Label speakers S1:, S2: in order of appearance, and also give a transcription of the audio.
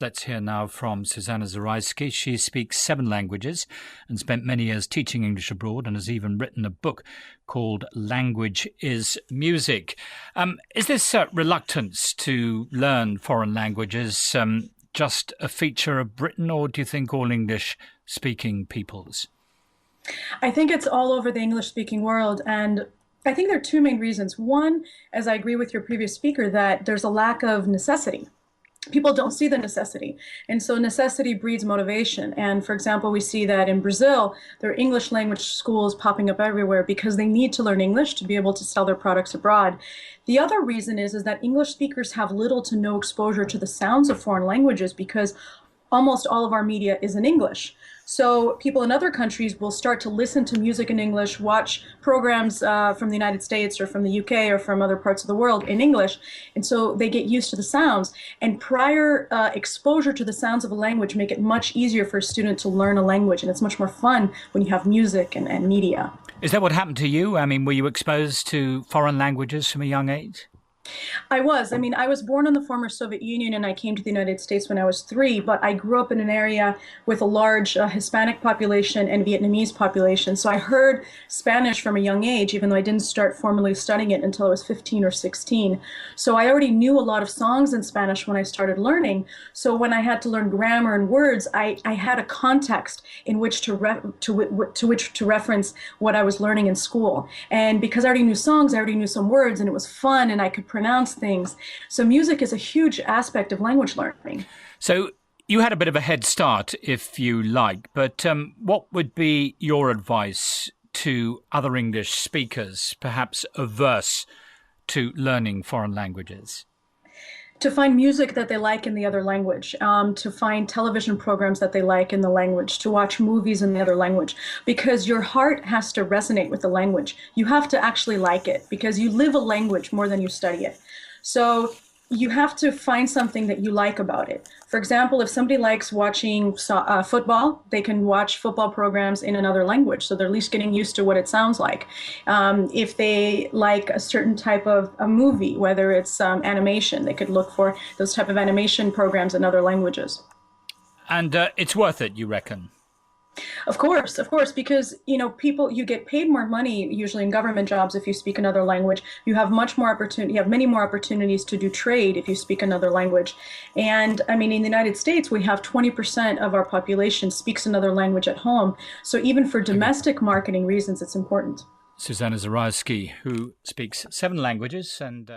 S1: Let's hear now from Susanna Zawaisky. She speaks 7 languages and spent many years teaching English abroad and has even written a book called Language is Music. Is this reluctance to learn foreign languages just a feature of Britain, or do you think all English-speaking peoples?
S2: I think it's all over the English-speaking world, and I think there are 2 main reasons. One, as I agree with your previous speaker, that there's a lack of necessity. People don't see the necessity. And so necessity breeds motivation. And for example, we see that in Brazil, there are English language schools popping up everywhere because they need to learn English to be able to sell their products abroad. The other reason is that English speakers have little to no exposure to the sounds of foreign languages because almost all of our media is in English. So people in other countries will start to listen to music in English, watch programs from the United States or from the UK or from other parts of the world in English. And so they get used to the sounds. And prior exposure to the sounds of a language make it much easier for a student to learn a language. And it's much more fun when you have music and media.
S1: Is that what happened to you? I mean, were you exposed to foreign languages from a young age?
S2: I was. I was born in the former Soviet Union and I came to the United States when I was 3, but I grew up in an area with a large Hispanic population and Vietnamese population. So I heard Spanish from a young age, even though I didn't start formally studying it until I was 15 or 16. So I already knew a lot of songs in Spanish when I started learning. So when I had to learn grammar and words, I had a context in which to reference what I was learning in school. And because I already knew songs, I already knew some words, and it was fun, and I could pronounce things. So music is a huge aspect of language learning.
S1: So you had a bit of a head start, if you like, but what would be your advice to other English speakers, perhaps averse to learning foreign languages?
S2: To find music that they like in the other language, to find television programs that they like in the language, to watch movies in the other language, because your heart has to resonate with the language. You have to actually like it because you live a language more than you study it. So you have to find something that you like about it. For example, if somebody likes watching football, they can watch football programs in another language, so they're at least getting used to what it sounds like. If they like a certain type of a movie, whether it's animation, they could look for those type of animation programs in other languages.
S1: And it's worth it, you reckon?
S2: Of course, because, you get paid more money usually in government jobs if you speak another language. You have much more opportunity, you have many more opportunities to do trade if you speak another language. And in the United States, we have 20% of our population speaks another language at home. So even for domestic marketing reasons, it's important.
S1: Susanna Zawaisky, who speaks 7 languages and